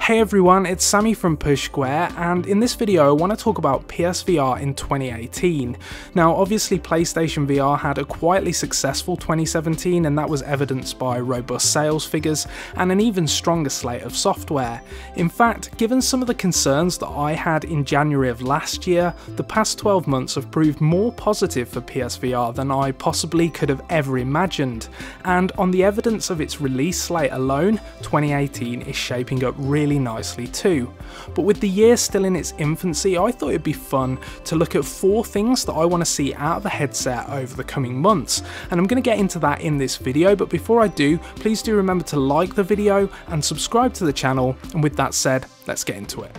Hey everyone, it's Sammy from Push Square, and in this video I want to talk about PSVR in 2018. Now obviously PlayStation VR had a quietly successful 2017, and that was evidenced by robust sales figures and an even stronger slate of software. In fact, given some of the concerns that I had in January of last year, the past 12 months have proved more positive for PSVR than I possibly could have ever imagined, and on the evidence of its release slate alone, 2018 is shaping up really nicely too. But with the year still in its infancy, I thought it'd be fun to look at 4 things that I want to see out of the headset over the coming months, and I'm going to get into that in this video. But before I do, please do remember to like the video and subscribe to the channel, and with that said, let's get into it.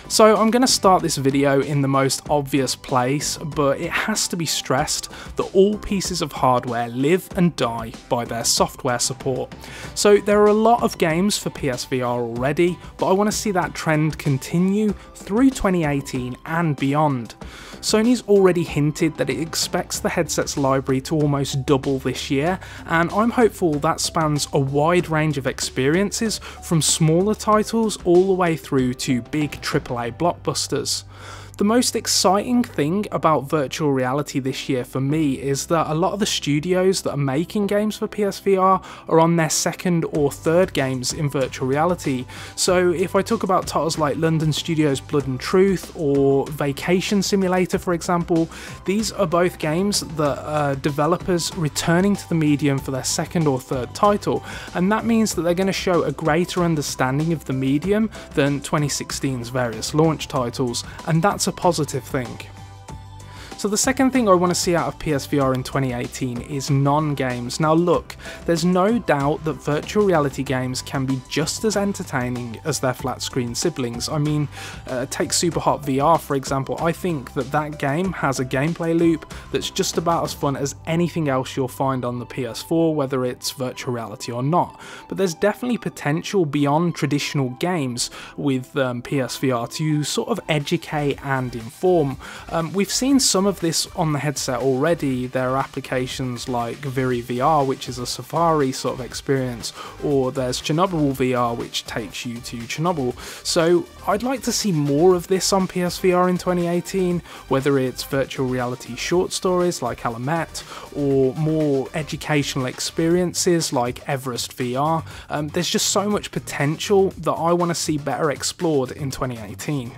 So I'm going to start this video in the most obvious place, but it has to be stressed that all pieces of hardware live and die by their software support. So there are a lot of games for PSVR already, but I want to see that trend continue through 2018 and beyond. Sony's already hinted that it expects the headset's library to almost double this year, and I'm hopeful that spans a wide range of experiences from smaller titles all the way through to big AAA blockbusters. The most exciting thing about virtual reality this year for me is that a lot of the studios that are making games for PSVR are on their second or third games in virtual reality. So if I talk about titles like London Studios' Blood and Truth or Vacation Simulator for example, these are both games that are developers returning to the medium for their second or third title, and that means that they're going to show a greater understanding of the medium than 2016's various launch titles, and that's a positive thing. So the second thing I want to see out of PSVR in 2018 is NaN Games. Now look, there's no doubt that virtual reality games can be just as entertaining as their flat screen siblings. I mean, take Superhot VR for example. I think that game has a gameplay loop that's just about as fun as anything else you'll find on the PS4, whether it's virtual reality or not. But there's definitely potential beyond traditional games with PSVR to sort of educate and inform. We've seen some of this on the headset already. There are applications like Viri VR, which is a safari sort of experience, or there's Chernobyl VR, which takes you to Chernobyl. So I'd like to see more of this on PSVR in 2018, whether it's virtual reality short stories like Alamet, or more educational experiences like Everest VR. There's just so much potential that I want to see better explored in 2018.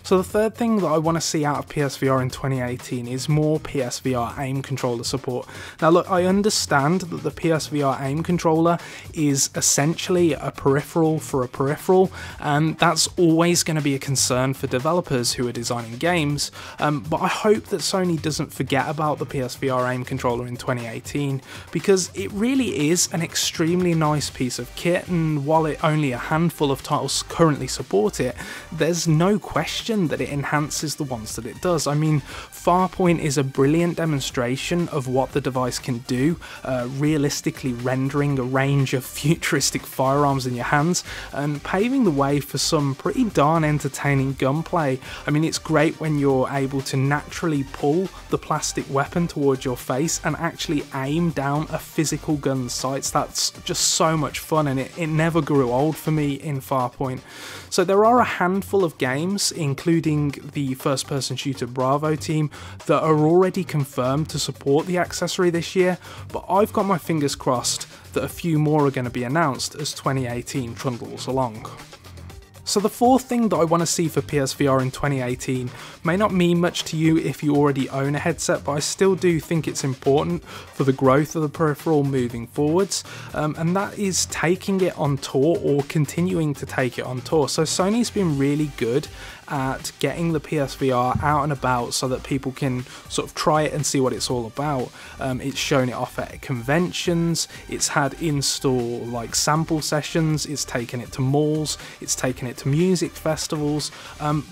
So the third thing that I want to see out of PSVR in 2018 is more PSVR Aim Controller support. Now look, I understand that the PSVR Aim Controller is essentially a peripheral for a peripheral, and that's always going to be a concern for developers who are designing games, but I hope that Sony doesn't forget about the PSVR Aim Controller in 2018, because it really is an extremely nice piece of kit, and while only a handful of titles currently support it, there's no question that it enhances the ones that it does. I mean, Farpoint is a brilliant demonstration of what the device can do, realistically rendering a range of futuristic firearms in your hands and paving the way for some pretty darn entertaining gunplay. I mean, it's great when you're able to naturally pull the plastic weapon towards your face and actually aim down a physical gun's sights. That's just so much fun, and it never grew old for me in Farpoint. So there are a handful of games, including the first-person shooter Bravo team, that are already confirmed to support the accessory this year, but I've got my fingers crossed that a few more are going to be announced as 2018 trundles along. So the fourth thing that I want to see for PSVR in 2018 may not mean much to you if you already own a headset, but I still do think it's important for the growth of the peripheral moving forwards, and that is taking it on tour or continuing to take it on tour. So Sony's been really good at getting the PSVR out and about so that people can sort of try it and see what it's all about. It's shown it off at conventions, it's had in-store like sample sessions, it's taken it to malls, it's taken it to music festivals,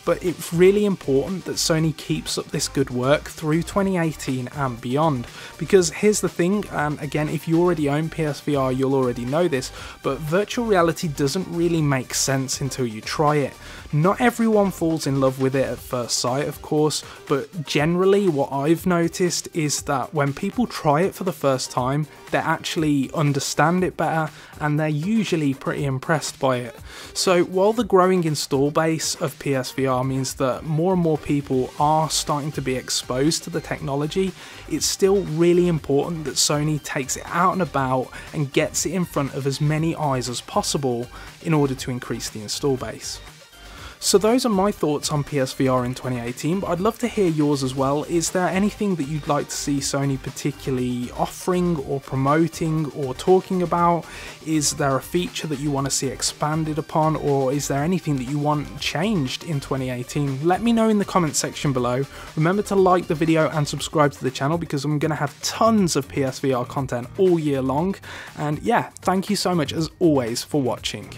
but it's really important that Sony keeps up this good work through 2018 and beyond, because here's the thing, and again, if you already own PSVR you'll already know this, but virtual reality doesn't really make sense until you try it. Not everyone falls falls in love with it at first sight, of course, but generally what I've noticed is that when people try it for the first time, they actually understand it better and they're usually pretty impressed by it. So while the growing install base of PSVR means that more and more people are starting to be exposed to the technology, it's still really important that Sony takes it out and about and gets it in front of as many eyes as possible in order to increase the install base. So those are my thoughts on PSVR in 2018, but I'd love to hear yours as well. Is there anything that you'd like to see Sony particularly offering or promoting or talking about? Is there a feature that you want to see expanded upon, or is there anything that you want changed in 2018? Let me know in the comments section below. Remember to like the video and subscribe to the channel because I'm going to have tons of PSVR content all year long. And yeah, thank you so much as always for watching.